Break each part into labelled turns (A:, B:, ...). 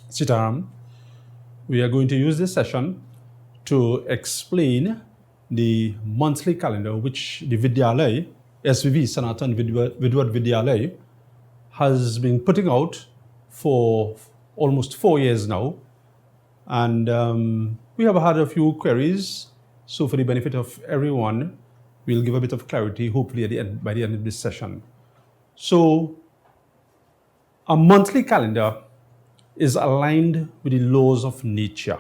A: Sitaram. We are going to use this session to explain the monthly calendar which the Vidyalaya, SVV, Sanatan Vidwat Vidyalaya, has been putting out for almost 4 years now. And we have had a few queries. So for the benefit of everyone, we'll give a bit of clarity, hopefully by the end of this session. So a monthly calendar is aligned with the laws of nature.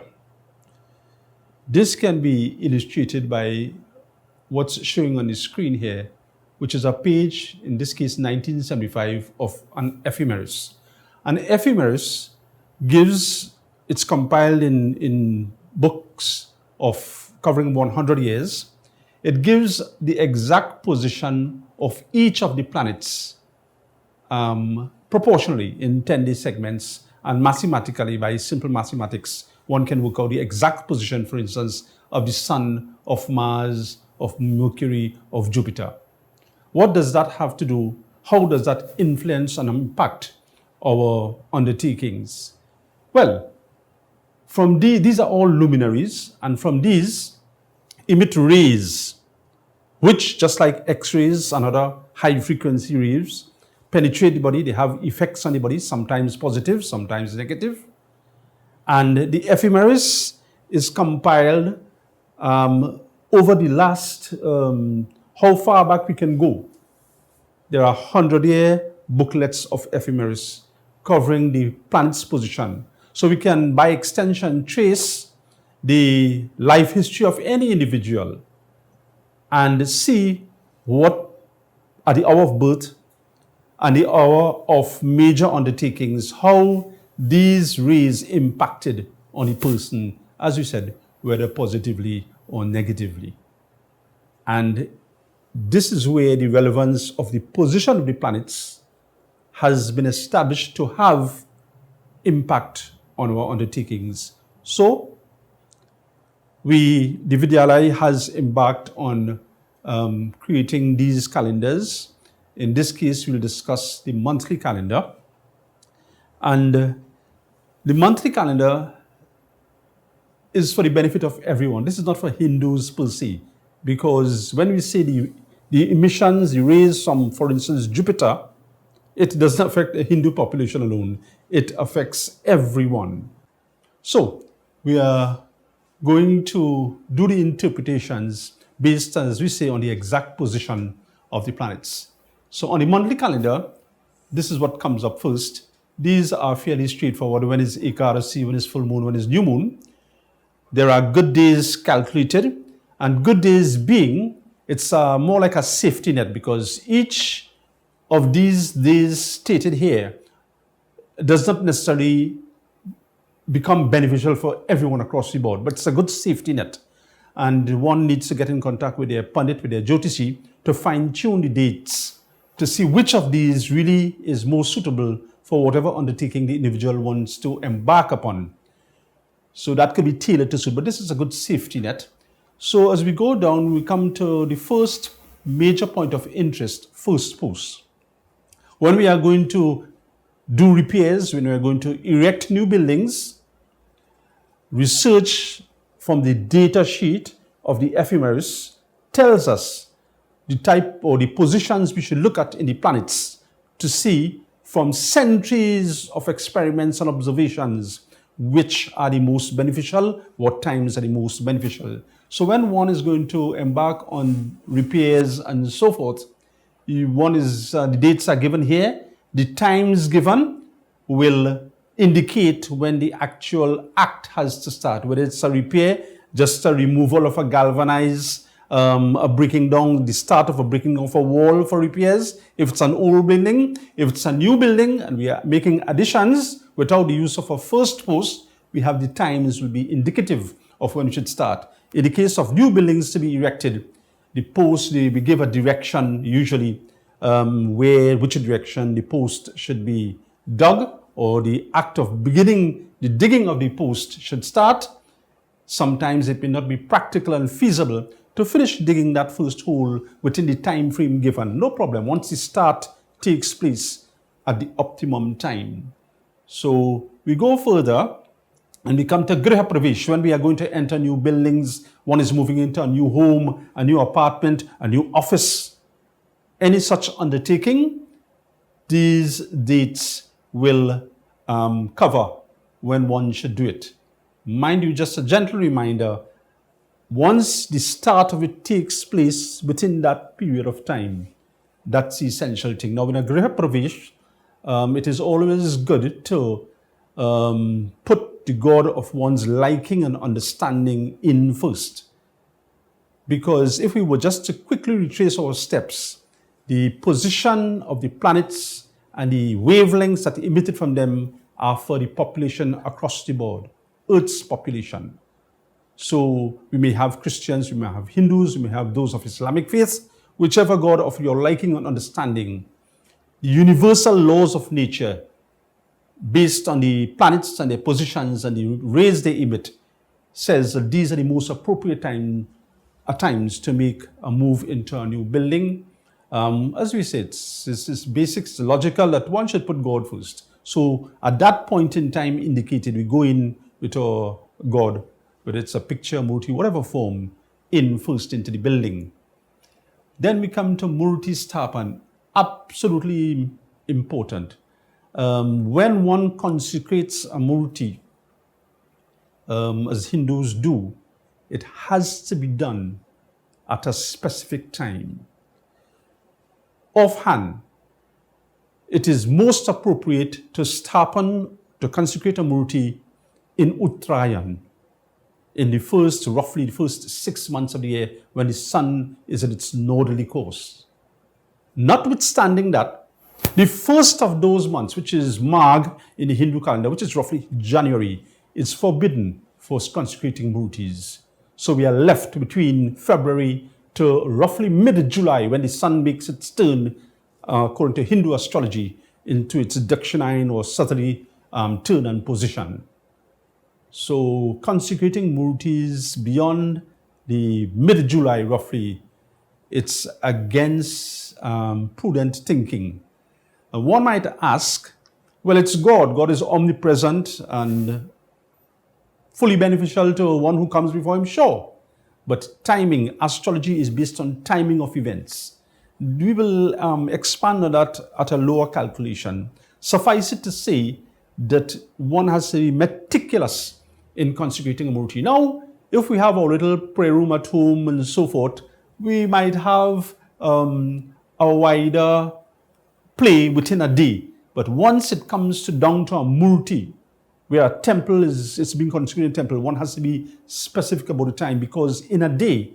A: This can be illustrated by what's showing on the screen here, which is a page, in this case 1975, of an ephemeris. An ephemeris it's compiled in books of covering 100 years. It gives the exact position of each of the planets proportionally in 10-day segments, and mathematically, by simple mathematics, one can work out the exact position, for instance, of the Sun, of Mars, of Mercury, of Jupiter. What does that have to do? How does that influence and impact our undertakings? Well, from these are all luminaries, and from these emit rays, which, just like X-rays and other high-frequency rays, penetrate the body. They have effects on the body, sometimes positive, sometimes negative. And the ephemeris is compiled over the last, how far back we can go. There are 100-year booklets of ephemeris covering the planet's position. So we can, by extension, trace the life history of any individual and see what, at the hour of birth and the hour of major undertakings, how these rays impacted on the person, as we said, whether positively or negatively. And this is where the relevance of the position of the planets has been established to have impact on our undertakings. So, the Vidyalaya has embarked on creating these calendars. In this case, we'll discuss the monthly calendar. And the monthly calendar is for the benefit of everyone. This is not for Hindus per se, because when we say the emissions, the rays from, for instance, Jupiter, it does not affect the Hindu population alone. It affects everyone. So we are going to do the interpretations based, as we say, on the exact position of the planets. So on the monthly calendar, this is what comes up first. These are fairly straightforward. When is Ekadasi, when is full moon, when is new moon. There are good days calculated, and good days being, it's more like a safety net, because each of these days stated here does not necessarily become beneficial for everyone across the board, but it's a good safety net. And one needs to get in contact with their pundit, with their Jyotishi, to fine-tune the dates, to see which of these really is more suitable for whatever undertaking the individual wants to embark upon. So that could be tailored to suit, but this is a good safety net. So as we go down, we come to the first major point of interest, first post. When we are going to do repairs, when we are going to erect new buildings, research from the data sheet of the ephemeris tells us the type or the positions we should look at in the planets to see, from centuries of experiments and observations, which are the most beneficial, what times are the most beneficial. So when one is going to embark on repairs and so forth, the dates are given here. The times given will indicate when the actual act has to start, whether it's a repair, just a removal of a galvanized, a breaking down, the start of a breaking down of a wall for repairs, if it's an old building, if it's a new building, and we are making additions without the use of a first post, we have the times will be indicative of when we should start. In the case of new buildings to be erected, the post, we give a direction usually which direction the post should be dug, or the act of beginning the digging of the post should start. Sometimes it may not be practical and feasible to finish digging that first hole within the time frame given. No problem, once the start takes place at the optimum time. So we go further and we come to Griha Pravesh, when we are going to enter new buildings. One is moving into a new home, a new apartment, a new office. Any such undertaking, these dates will cover when one should do it. Mind you, just a gentle reminder, once the start of it takes place within that period of time, that's the essential thing. Now, in a Griha Pravesh, it is always good to put the God of one's liking and understanding in first. Because if we were just to quickly retrace our steps, the position of the planets and the wavelengths that emitted from them are for the population across the board, Earth's population. So we may have Christians, we may have Hindus, we may have those of Islamic faith, whichever God of your liking and understanding. The universal laws of nature, based on the planets and their positions and the rays they emit, says that these are the most appropriate times to make a move into a new building. As we said, it's basic, it's logical that one should put God first. So at that point in time indicated, we go in with our God, whether it's a picture, murti, whatever form, in first into the building. Then we come to Murti Sthapan, absolutely important. When one consecrates a murti, as Hindus do, it has to be done at a specific time. Offhand, it is most appropriate to sthapan, to consecrate a murti in Uttarayan, in roughly the first 6 months of the year, when the sun is in its northerly course. Notwithstanding that, the first of those months, which is Magh in the Hindu calendar, which is roughly January, is forbidden for consecrating murtis. So we are left between February to roughly mid-July, when the sun makes its turn, according to Hindu astrology, into its Dakshinayana or southerly turn and position. So consecrating murtis beyond the mid-July roughly, it's against prudent thinking. One might ask, well, it's God. God is omnipresent and fully beneficial to one who comes before him, sure. But timing, astrology is based on timing of events. We will expand on that at a lower calculation. Suffice it to say that one has to be meticulous in consecrating a murti. Now, if we have our little prayer room at home and so forth, we might have a wider play within a day. But once it comes down to a murti, where a temple it's being consecrated temple, one has to be specific about the time, because in a day,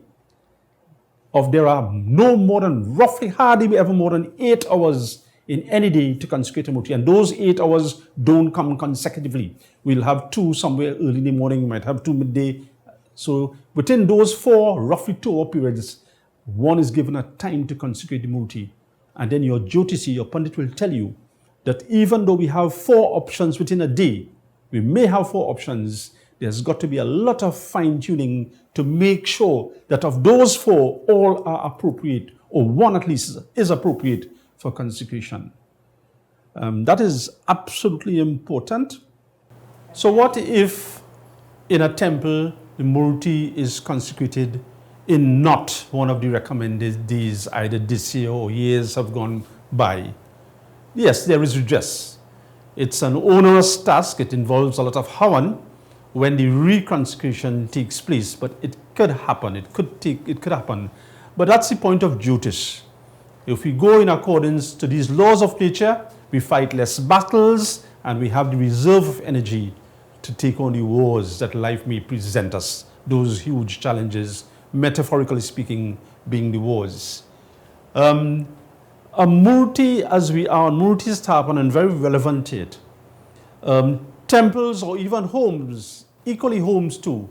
A: there are no more than, roughly hardly ever more than 8 hours in any day to consecrate a murti. And those 8 hours don't come consecutively. We'll have 2 somewhere early in the morning, we might have 2 midday. So within those 4, roughly 2-hour periods, one is given a time to consecrate the murti. And then your Jyotisi, your Pandit, will tell you that even though we have 4 options within a day, we may have 4 options, there's got to be a lot of fine-tuning to make sure that of those 4, all are appropriate, or one at least is appropriate for consecration. That is absolutely important. So what if in a temple the murti is consecrated in not one of the recommended days, either this year or years have gone by? Yes, there is redress. It's an onerous task. It involves a lot of havan when the reconsecration takes place, but it could happen. It could happen. But that's the point of Jyotish. If we go in accordance to these laws of nature, we fight less battles and we have the reserve of energy to take on the wars that life may present us, those huge challenges, metaphorically speaking, being the wars. A murti, as we are on Murti Sthapan, and very relevant to it, temples or even homes, equally homes too,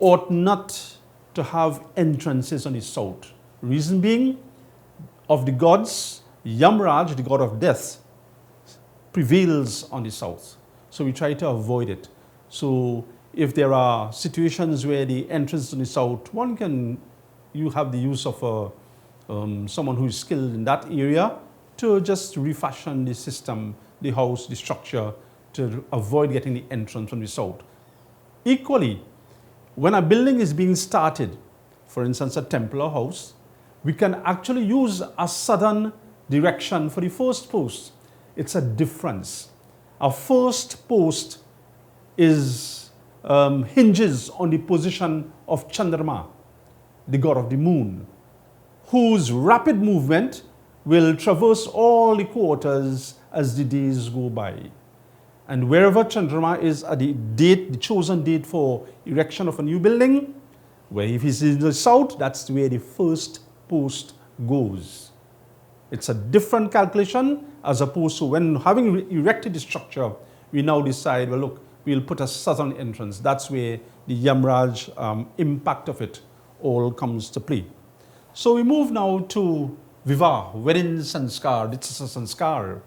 A: ought not to have entrances on the south. Reason being, of the gods, Yamraj, the god of death, prevails on the south. So we try to avoid it. So if there are situations where the entrance on the south, you have the use of someone who is skilled in that area to just refashion the system, the house, the structure, to avoid getting the entrance from the south. Equally, when a building is being started, for instance, a temple or house, we can actually use a southern direction for the first post. It's a difference. Our first post is hinges on the position of Chandrama, the god of the moon, whose rapid movement will traverse all the quarters as the days go by. And wherever Chandrama is at the date, the chosen date for erection of a new building, where if he's in the south, that's where the first post goes. It's a different calculation as opposed to when having erected the structure, we now decide, well, look, we'll put a southern entrance. That's where the Yamraj impact of it all comes to play. So we move now to Vivah, wedding sanskar, it's a sanskar.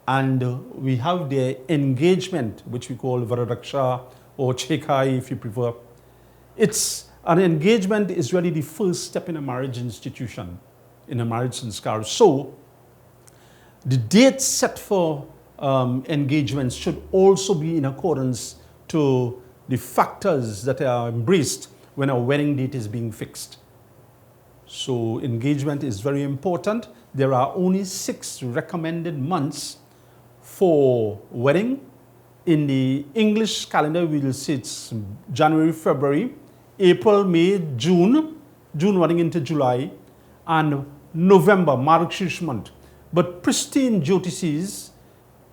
A: And we have the engagement, which we call Varadaksha or Chekai if you prefer. It's an engagement is really the first step in a marriage institution, in a marriage sanskar. So the date set for engagements should also be in accordance to the factors that are embraced when a wedding date is being fixed. So engagement is very important. There are only 6 recommended months for wedding. In the English calendar, we will see it's January, February, April, May, June running into July, and November, March month. But pristine Jyotisis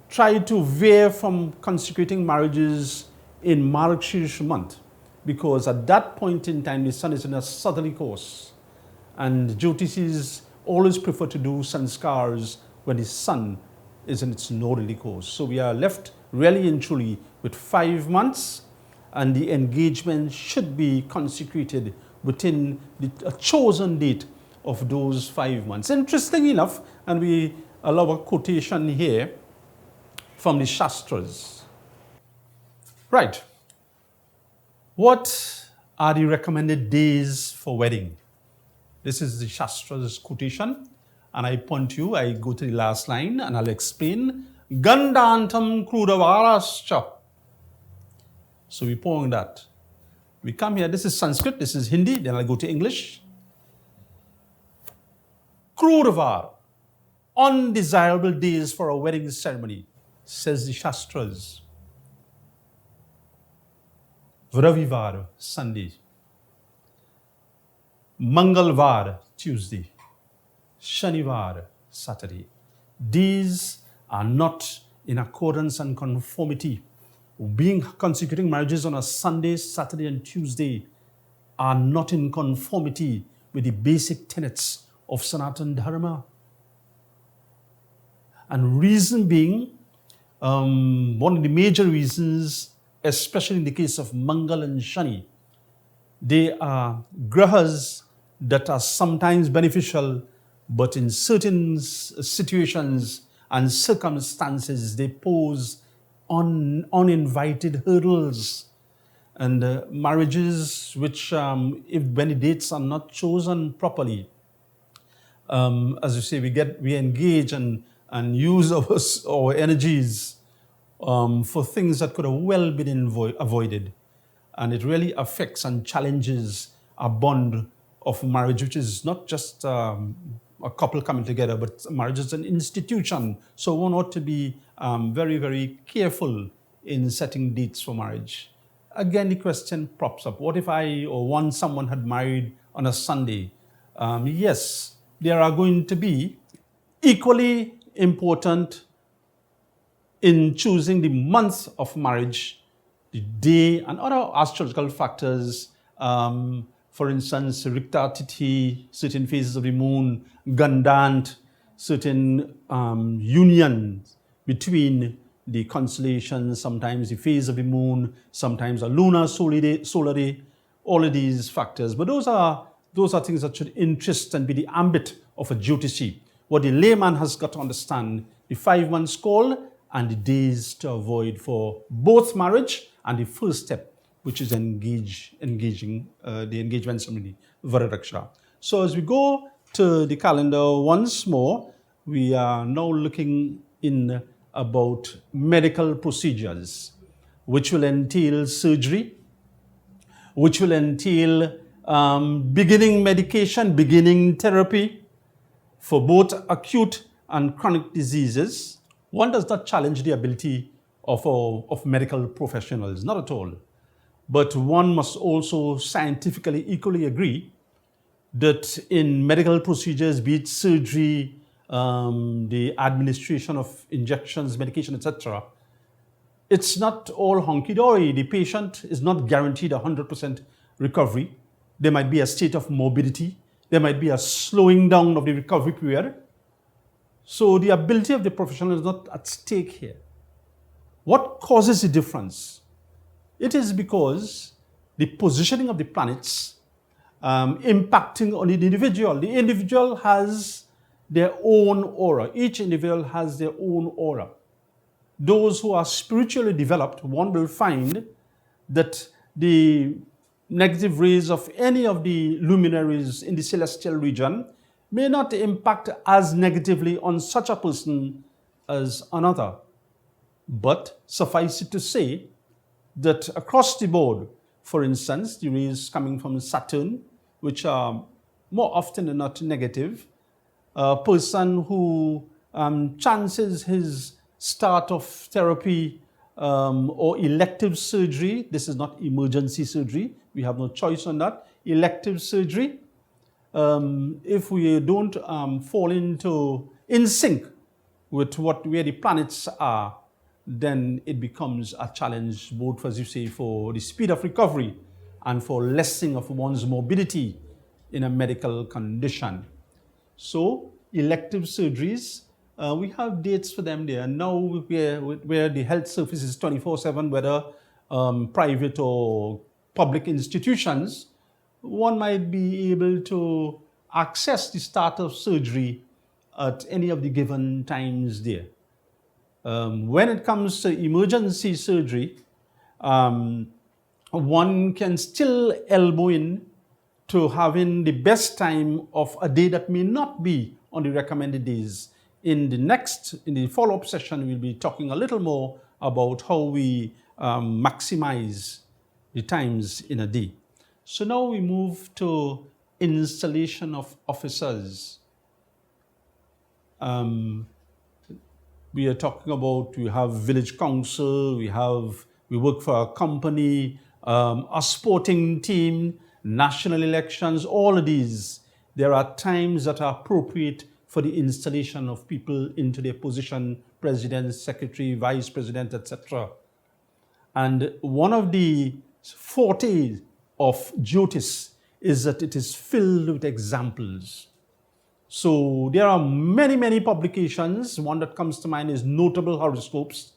A: try to veer from consecrating marriages in March month, because at that point in time, the sun is in a southerly course. And Jyotisis always prefer to do sanskars when the sun is in its northerly course. So we are left really and truly with 5 months, and the engagement should be consecrated within a chosen date of those 5 months. Interesting enough, and we allow a quotation here from the Shastras. Right. What are the recommended days for wedding? This is the Shastra's quotation, and I point you, I go to the last line and I'll explain. Gandantam Krudavarascha. So we point that. We come here, this is Sanskrit, this is Hindi, then I'll go to English. Krudavar, undesirable days for a wedding ceremony, says the Shastras. Ravivar, Sunday. Mangalvar, Tuesday. Shanivar, Saturday. These are not in accordance and conformity. Consecrating marriages on a Sunday, Saturday, and Tuesday are not in conformity with the basic tenets of Sanatan Dharma. And reason being, one of the major reasons, especially in the case of Mangal and Shani, they are grahas that are sometimes beneficial, but in certain situations and circumstances, they pose uninvited hurdles. And marriages which, if when the dates are not chosen properly, as you say, we engage and use our energies for things that could have well been avoided. And it really affects and challenges a bond of marriage, which is not just a couple coming together, but marriage is an institution. So one ought to be very, very careful in setting dates for marriage. Again, the question pops up, what if someone had married on a Sunday? Yes, there are going to be equally important in choosing the month of marriage, the day, and other astrological factors. For instance, Rikta Tithi, certain phases of the moon, Gandant, certain unions between the constellations, sometimes the phase of the moon, sometimes a lunar solar day, all of these factors. But those are things that should interest and be the ambit of a Jyotisi. What the layman has got to understand, the 5 months call and the days to avoid for both marriage and the first step, which is engaging the engagement ceremony, Varadaksha. So as we go to the calendar once more, we are now looking in about medical procedures, which will entail surgery, which will entail beginning medication, beginning therapy for both acute and chronic diseases. One does not challenge the ability of medical professionals, not at all. But one must also scientifically equally agree that in medical procedures, be it surgery, the administration of injections, medication, etc., it's not all hunky-dory. The patient is not guaranteed 100% recovery. There might be a state of morbidity. There might be a slowing down of the recovery period. So the ability of the professional is not at stake here. What causes the difference? It is because the positioning of the planets impacting on the individual. The individual has their own aura. Each individual has their own aura. Those who are spiritually developed, one will find that the negative rays of any of the luminaries in the celestial region may not impact as negatively on such a person as another. But suffice it to say that across the board, for instance, the rays coming from Saturn, which are more often than not negative, a person who chances his start of therapy or elective surgery, this is not emergency surgery, we have no choice on that, elective surgery, if we don't fall in sync with where the planets are, then it becomes a challenge both, as you say, for the speed of recovery and for lessening of one's morbidity in a medical condition. So elective surgeries, we have dates for them there. Now where the health service is 24/7, whether private or public institutions, one might be able to access the start of surgery at any of the given times there. When it comes to emergency surgery, one can still elbow in to having the best time of a day that may not be on the recommended days. In the follow-up session, we'll be talking a little more about how we maximize the times in a day. So now we move to installation of officers. We are talking about, we have village council, we work for a company, a sporting team, national elections, all of these. There are times that are appropriate for the installation of people into their position, president, secretary, vice president, etc. And one of the fortes of GTT'S is that it is filled with examples. So there are many, many publications. One that comes to mind is Notable Horoscopes,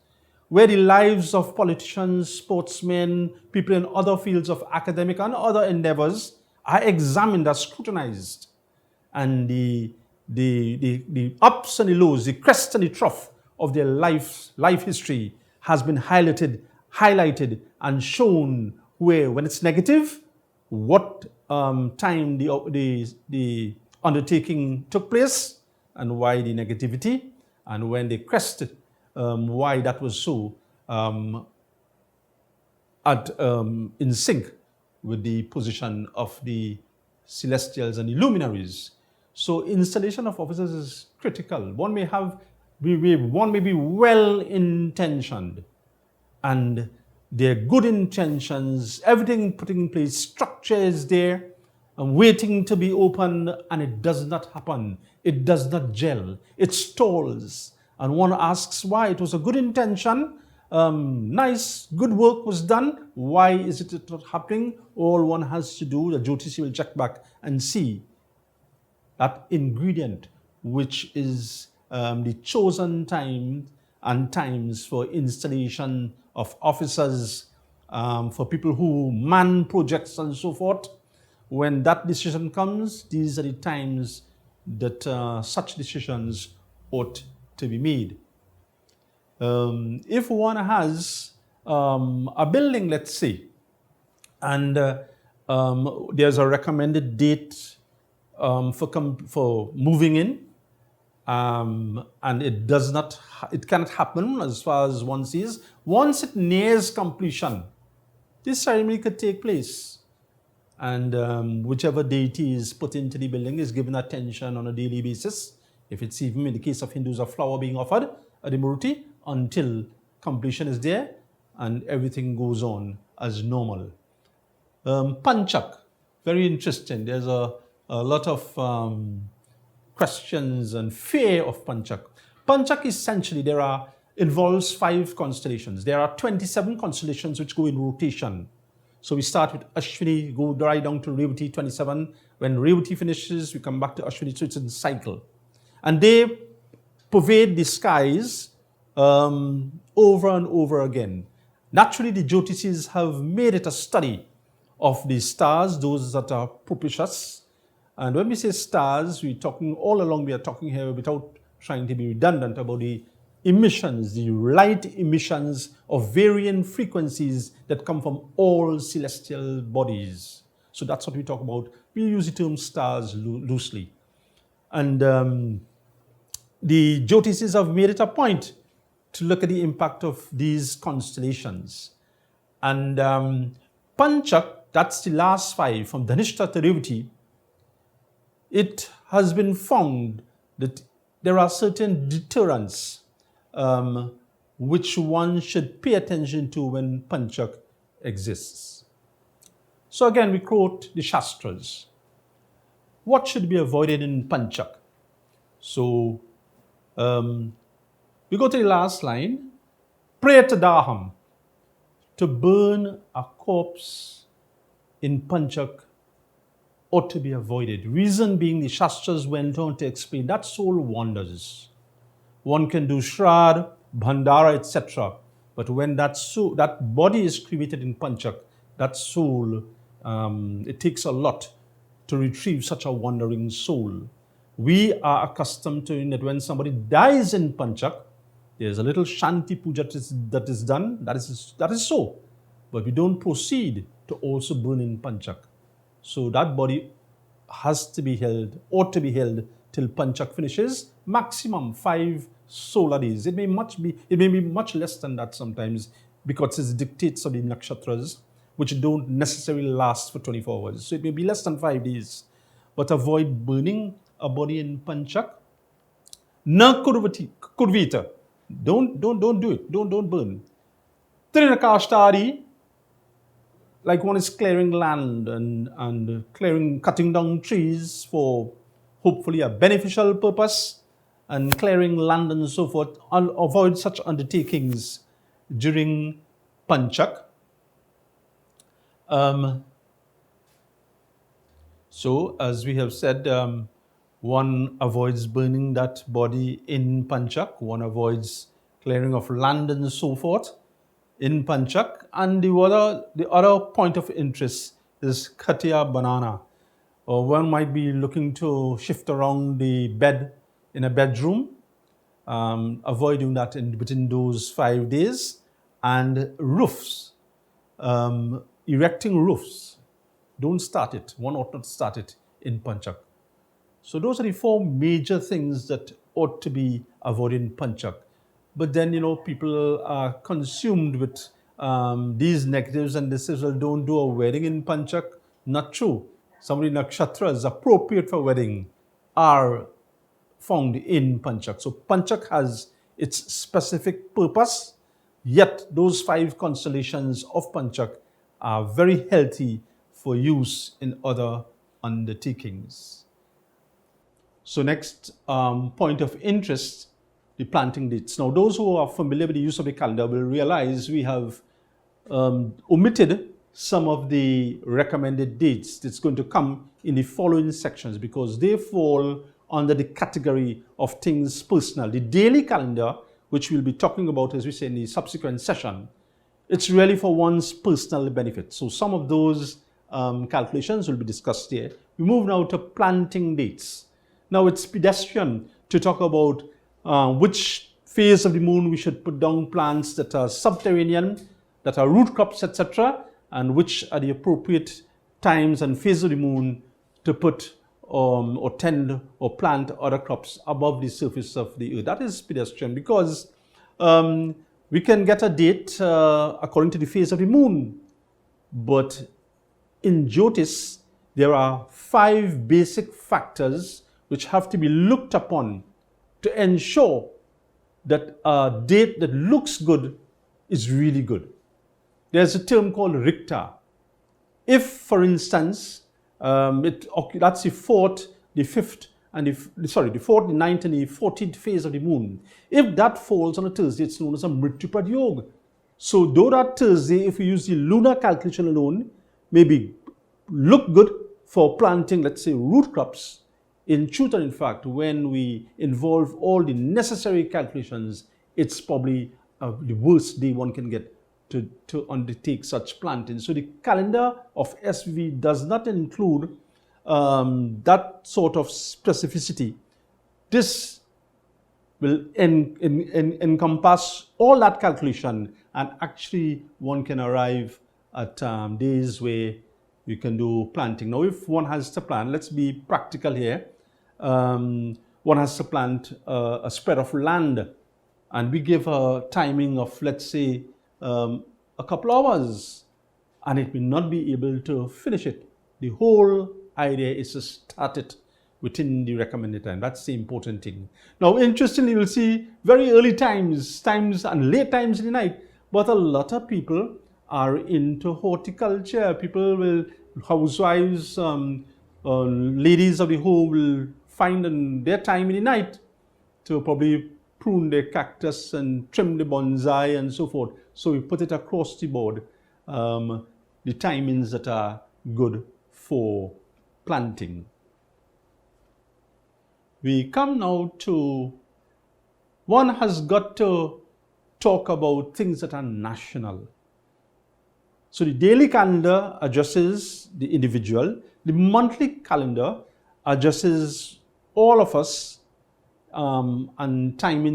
A: where the lives of politicians, sportsmen, people in other fields of academic and other endeavors are examined, are scrutinized. And the ups and the lows, the crest and the trough of their life history has been highlighted and shown where, when it's negative, what time the undertaking took place and why the negativity, and when they crested, why that was so in sync with the position of the celestials and the luminaries. So installation of officers is critical. One may be well-intentioned, and their good intentions, everything put in place, structure is there, and waiting to be opened, and it does not happen. It does not gel. It stalls. And one asks why. It was a good intention. Nice, good work was done. Why is it not happening? All one has to do, the GTT'S will check back and see that ingredient, which is the chosen time and times for installation of officers, for people who man projects and so forth. When that decision comes, these are the times that such decisions ought to be made. If one has a building, let's say, and there's a recommended date for moving in, and it cannot happen as far as one sees. Once it nears completion, this ceremony could take place, and whichever deity is put into the building is given attention on a daily basis. If it's even in the case of Hindus, a flower being offered at the Murti until completion is there and everything goes on as normal. Panchak, very interesting. There's a lot of questions and fear of Panchak. Panchak essentially involves 5 constellations. There are 27 constellations which go in rotation. So we start with Ashwini, go right down to Revati 27. When Revati finishes, we come back to Ashwini, so it's in cycle. And they pervade the skies over and over again. Naturally, the Jyotishes have made it a study of the stars, those that are propitious. And when we say stars, we are talking here without trying to be redundant about the emissions, the light emissions of varying frequencies that come from all celestial bodies. So that's what we talk about. We use the term stars loosely. And the Jyotishes have made it a point to look at the impact of these constellations. And Panchak, that's the last 5, from Dhanishta to Revati, it has been found that there are certain deterrents which one should pay attention to when Panchak exists. So again, we quote the Shastras. What should be avoided in Panchak? So we go to the last line. Preta-daham, to burn a corpse in Panchak ought to be avoided. Reason being, the Shastras went on to explain that soul wanders. One can do Shrad, Bhandara, etc. But when that body is cremated in Panchak, that soul, it takes a lot to retrieve such a wandering soul. We are accustomed to that when somebody dies in Panchak, there's a little Shanti Puja that is done. That is so. But we don't proceed to also burn in Panchak. So that body ought to be held till Panchak finishes, maximum 5 solar days. It may be much less than that sometimes, because it's dictates of the nakshatras, which don't necessarily last for 24 hours. So it may be less than 5 days. But avoid burning a body in Panchak. Na kurvita. Don't do it. Don't burn. Trinakashtari, like one is clearing land and cutting down trees for hopefully a beneficial purpose, and clearing land and so forth. I'll avoid such undertakings during Panchak. So, as we have said, one avoids burning that body in Panchak. One avoids clearing of land and so forth in Panchak. And the other point of interest is Khatia Banana. One might be looking to shift around the bed in a bedroom. Avoid doing that within those 5 days. And roofs, erecting roofs. Don't start it. One ought not start it in Panchak. So those are the 4 major things that ought to be avoided in Panchak. But then, people are consumed with these negatives and they say, well, don't do a wedding in Panchak. Not true. Some of the nakshatras appropriate for wedding are found in Panchak. So Panchak has its specific purpose, yet those 5 constellations of Panchak are very healthy for use in other undertakings. So next point of interest, the planting dates. Now, those who are familiar with the use of the calendar will realize we have omitted some of the recommended dates that's going to come in the following sections because they fall under the category of things personal. The daily calendar, which we'll be talking about, as we say, in the subsequent session, it's really for one's personal benefit. So some of those calculations will be discussed here. We move now to planting dates. Now it's pedestrian to talk about which phase of the moon we should put down plants that are subterranean, that are root crops, etc., and which are the appropriate times and phases of the moon to put or tend or plant other crops above the surface of the earth. That is pedestrian, because we can get a date according to the phase of the moon. But in Jyotish, there are 5 basic factors which have to be looked upon to ensure that a date that looks good is really good. There's a term called Richter. If, for instance, that's the 4th, the 5th, and the 4th, the 9th, and the 14th phase of the moon. If that falls on a Thursday, it's known as a Mrityupad Yoga. So though that Thursday, if we use the lunar calculation alone, maybe look good for planting, let's say, root crops, in truth and in fact, when we involve all the necessary calculations, it's probably the worst day one can get to undertake such planting. So the calendar of SVV does not include that sort of specificity. This will encompass all that calculation, and actually one can arrive at days where you can do planting. Now, if one has to plant, let's be practical here. One has to plant a spread of land, and we give a timing of, let's say, a couple hours, and it may not be able to finish it. The whole idea is to start it within the recommended time. That's the important thing. Now, interestingly, you'll see very early times and late times in the night, but a lot of people are into horticulture. People will, housewives, ladies of the home will find their time in the night to probably prune their cactus and trim the bonsai and so forth. So we put it across the board, the timings that are good for planting. We come now to, one has got to talk about things that are national. So the daily calendar addresses the individual. The monthly calendar addresses all of us, and timing,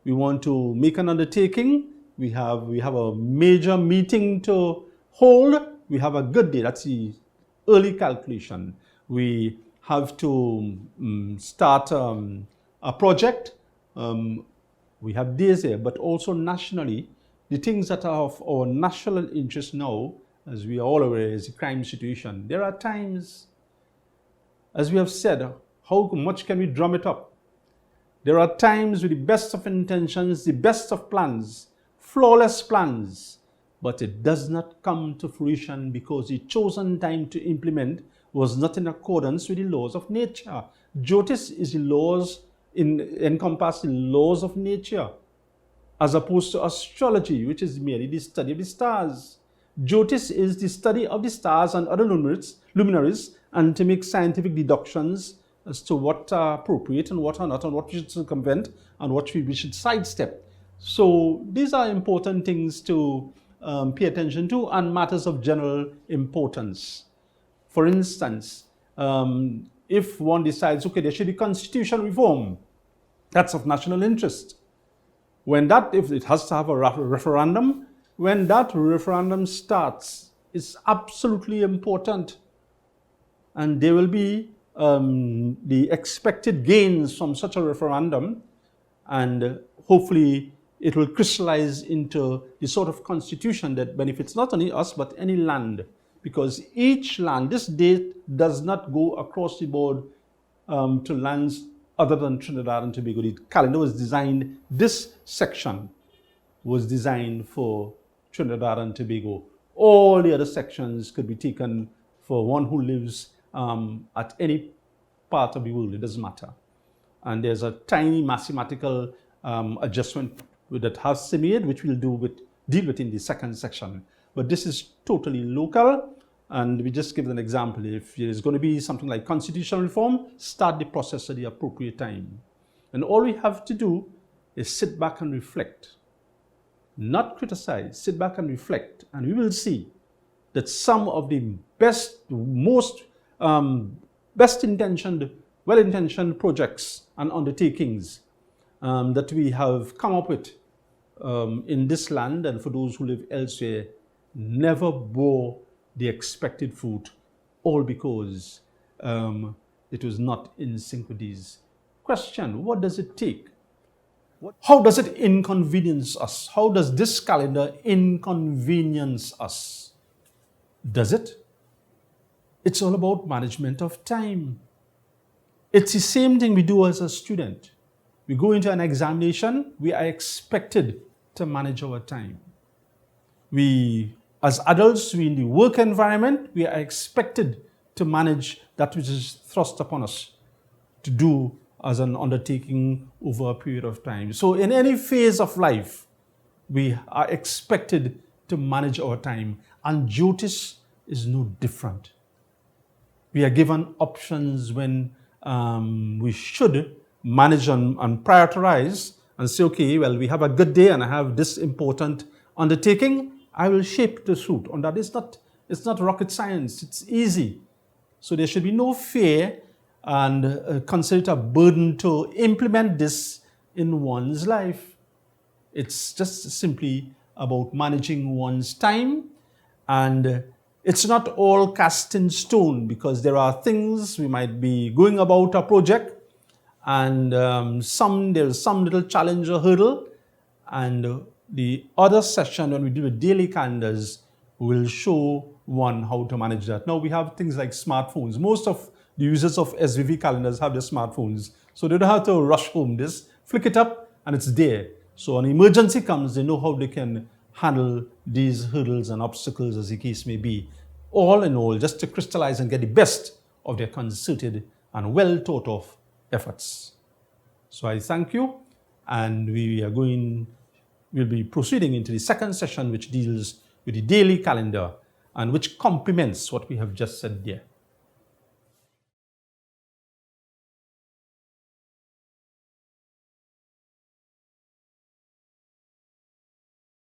A: we want to make an undertaking. We have a major meeting to hold. We have a good day. That's the early calculation. We have to start a project. We have days here, but also nationally, the things that are of our national interest now, as we are all aware, is the crime situation. There are times, as we have said, how much can we drum it up? There are times with the best of intentions, the best of plans, flawless plans, but it does not come to fruition because the chosen time to implement was not in accordance with the laws of nature. Jyotish is the laws, encompass the laws of nature, as opposed to astrology, which is merely the study of the stars. Jyotish is the study of the stars and other luminaries, and to make scientific deductions as to what are appropriate and what are not, and what we should circumvent and what we should sidestep. So these are important things to pay attention to, and matters of general importance. For instance, if one decides, okay, there should be constitutional reform, that's of national interest. When that, if it has to have a referendum, when that referendum starts, it's absolutely important. And there will be the expected gains from such a referendum, and hopefully it will crystallize into the sort of constitution that benefits not only us, but any land. Because each land, this date does not go across the board to lands other than Trinidad and Tobago. The calendar was designed, this section was designed for Trinidad and Tobago. All the other sections could be taken for one who lives at any part of the world. It doesn't matter. And there's a tiny mathematical adjustment that has to be made, which we'll deal with in the second section. But this is totally local, and we just give an example. If there's going to be something like constitutional reform, start the process at the appropriate time. And all we have to do is sit back and reflect. Not criticize, sit back and reflect, and we will see that some of the best, most best-intentioned, well-intentioned projects and undertakings that we have come up with in this land, and for those who live elsewhere, never bore the expected fruit, all because it was not in sync with these. Question, what does it take? How does it inconvenience us? How does this calendar inconvenience us? Does it? It's all about management of time. It's the same thing we do as a student. We go into an examination, we are expected to manage our time. We, as adults, we in the work environment, we are expected to manage that which is thrust upon us to do as an undertaking over a period of time. So in any phase of life, we are expected to manage our time, and Jyotish is no different. We are given options when we should manage and prioritize and say, okay, well, we have a good day and I have this important undertaking. I will shape the route on that. It's not rocket science. It's easy. So there should be no fear and consider it a burden to implement this in one's life. It's just simply about managing one's time, and it's not all cast in stone, because there are things we might be going about a project and there's some little challenge or hurdle, and the other session when we do the daily calendars will show one how to manage that. Now we have things like smartphones. Most of the users of SVV calendars have their smartphones, so they don't have to rush home. Just flick it up and it's there. So an emergency comes, they know how they can handle these hurdles and obstacles as the case may be. All in all, just to crystallize and get the best of their concerted and well thought of efforts. So I thank you, and we'll be proceeding into the second session, which deals with the daily calendar and which complements what we have just said there.